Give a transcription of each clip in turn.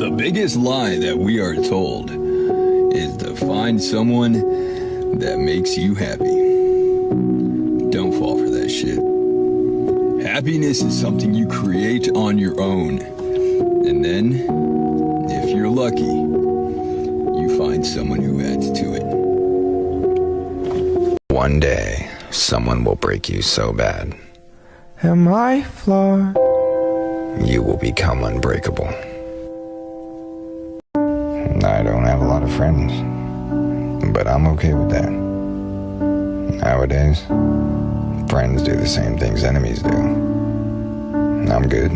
The biggest lie that we are told is to find someone that makes you happy. Don't fall for that shit. Happiness is something you create on your own. And then, if you're lucky, you find someone who adds to it. One day, someone will break you so bad, Am I flawed? you will become unbreakable. I don't have a lot of friends, but I'm okay with that. Nowadays, friends do the same things enemies do. I'm good.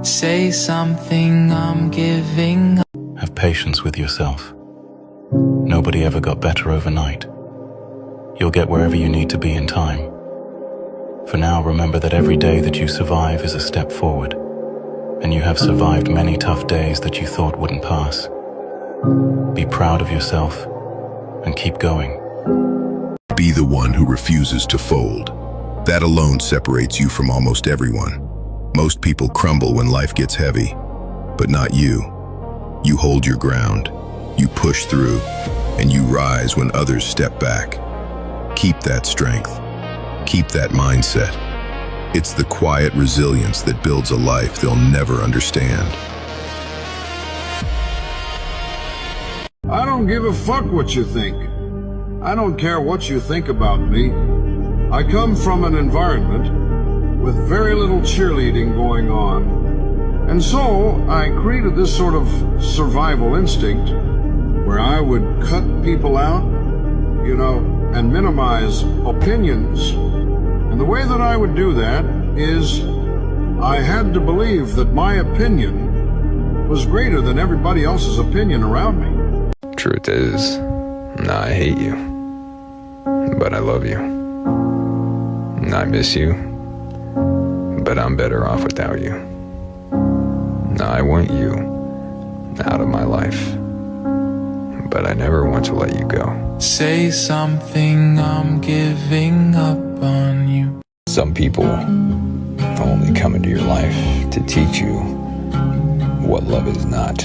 Say something, I'm giving up. Have patience with yourself. Nobody ever got better overnight. You'll get wherever you need to be in time. For now, remember that every day that you survive is a step forward, and you have survived many tough days that you thought wouldn't pass. Be proud of yourself and keep going. Be the one who refuses to fold. That alone separates you from almost everyone. Most people crumble when life gets heavy, but not you. You hold your ground, you push through, and you rise when others step back. Keep that strength. Keep that mindset. It's the quiet resilience that builds a life they'll never understand. I don't give a fuck what you think. I don't care what you think about me. I come from an environment with very little cheerleading going on. And so I created this sort of survival instinct where I would cut people out, and minimize opinions. And the way that I would do that is I had to believe that my opinion was greater than everybody else's opinion around me. Truth is, I hate you, but I love you. I miss you, but I'm better off without you. I want you out of my life, but I never want to let you go. Say something, I'm giving up on you. Some people only come into your life to teach you what love is not.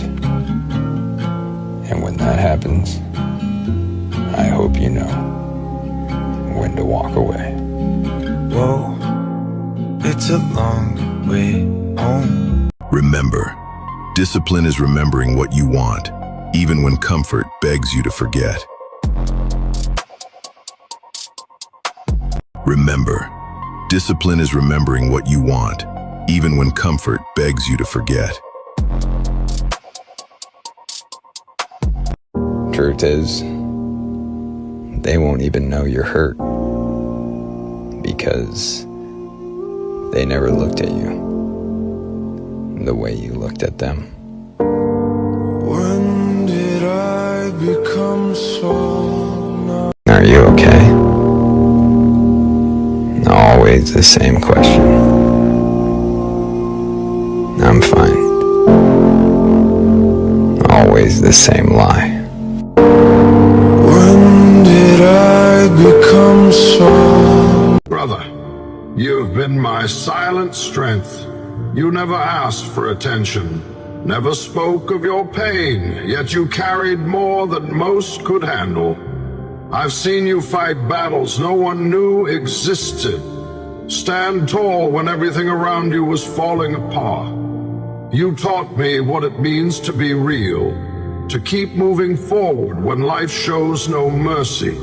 And when that happens, I hope you know when to walk away. Whoa, it's a long way home. Remember, discipline is remembering what you want, even when comfort begs you to forget. Remember, discipline is remembering what you want, even when comfort begs you to forget. Truth is, they won't even know you're hurt because they never looked at you the way you looked at them. When did I become so? Are you okay? Always the same question. I'm fine. Always the same lie. When did I become so? Brother, you've been my silent strength. You never asked for attention, never spoke of your pain, yet you carried more than most could handle. I've seen you fight battles no one knew existed. Stand tall when everything around you was falling apart. You taught me what it means to be real, to keep moving forward when life shows no mercy.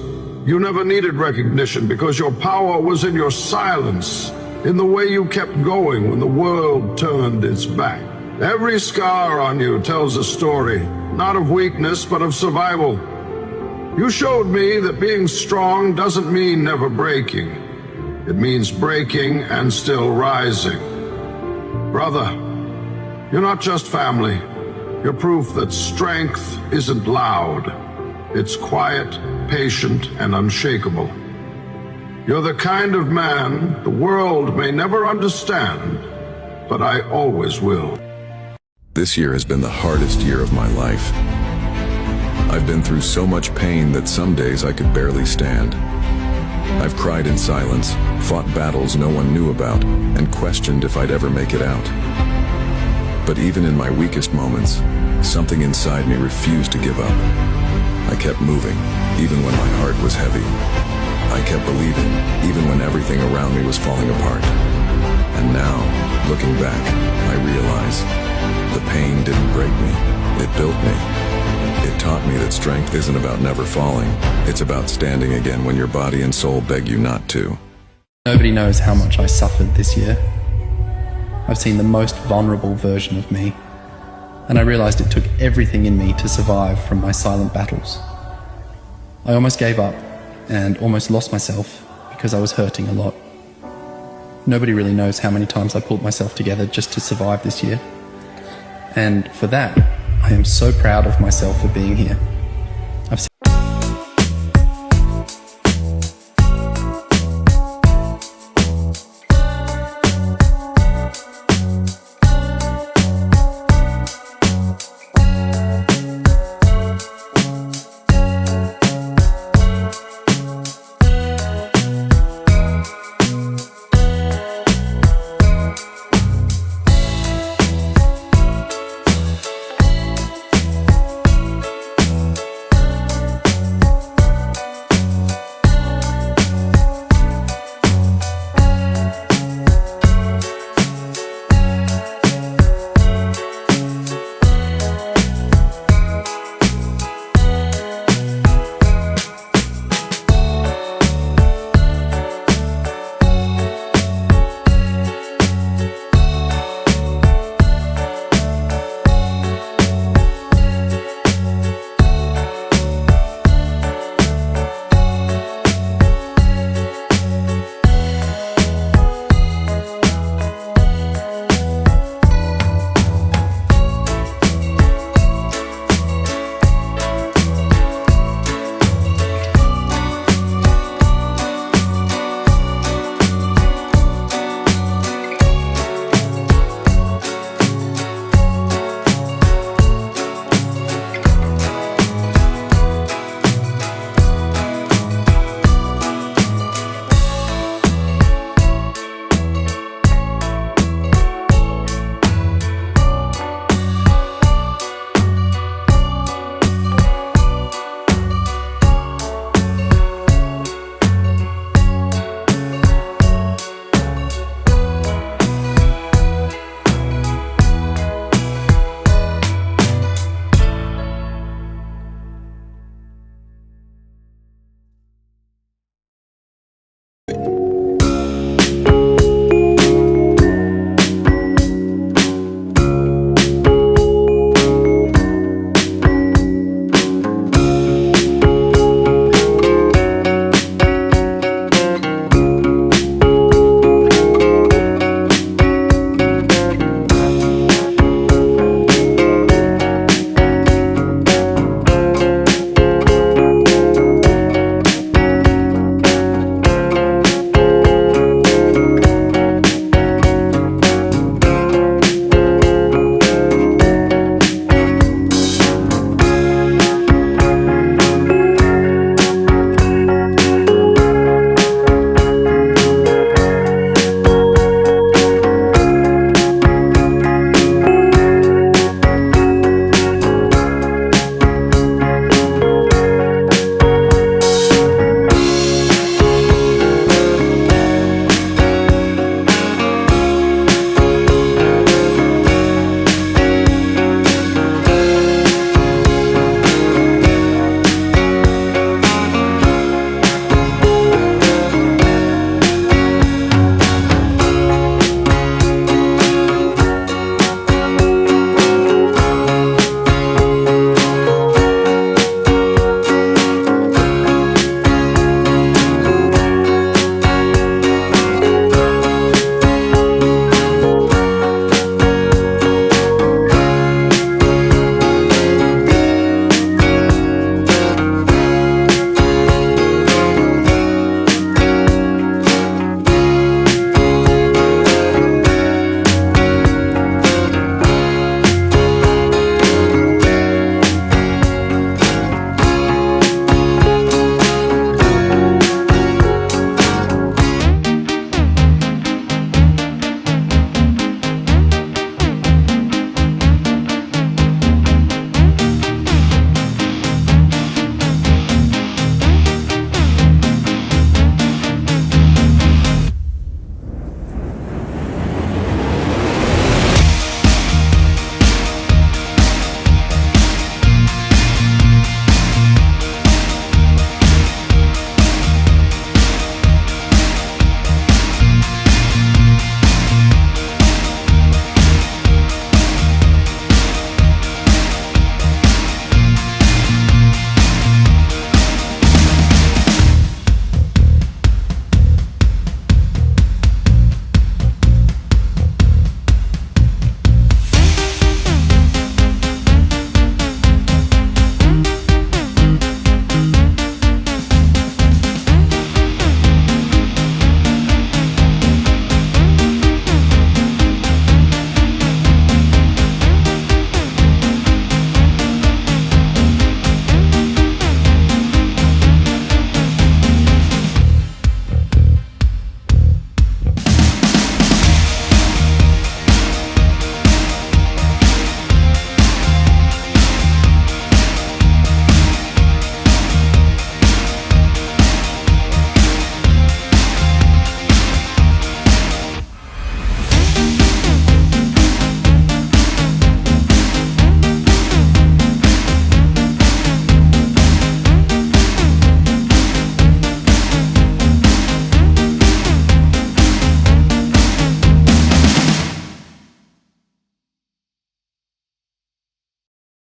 You never needed recognition because your power was in your silence, in the way you kept going when the world turned its back. Every scar on you tells a story, not of weakness, but of survival. You showed me that being strong doesn't mean never breaking. It means breaking and still rising. Brother, you're not just family. You're proof that strength isn't loud. It's quiet, patient, and unshakable. You're the kind of man the world may never understand, but I always will. This year has been the hardest year of my life. I've been through so much pain that some days I could barely stand. I've cried in silence, fought battles no one knew about, and questioned if I'd ever make it out. But even in my weakest moments, something inside me refused to give up. I kept moving, even when my heart was heavy. I kept believing, even when everything around me was falling apart. And now, looking back, I realize the pain didn't break me, it built me. It taught me that strength isn't about never falling, it's about standing again when your body and soul beg you not to. Nobody knows how much I suffered this year. I've seen the most vulnerable version of me, and I realized it took everything in me to survive from my silent battles. I almost gave up and almost lost myself because I was hurting a lot. Nobody really knows how many times I pulled myself together just to survive this year. And for that, I am so proud of myself for being here.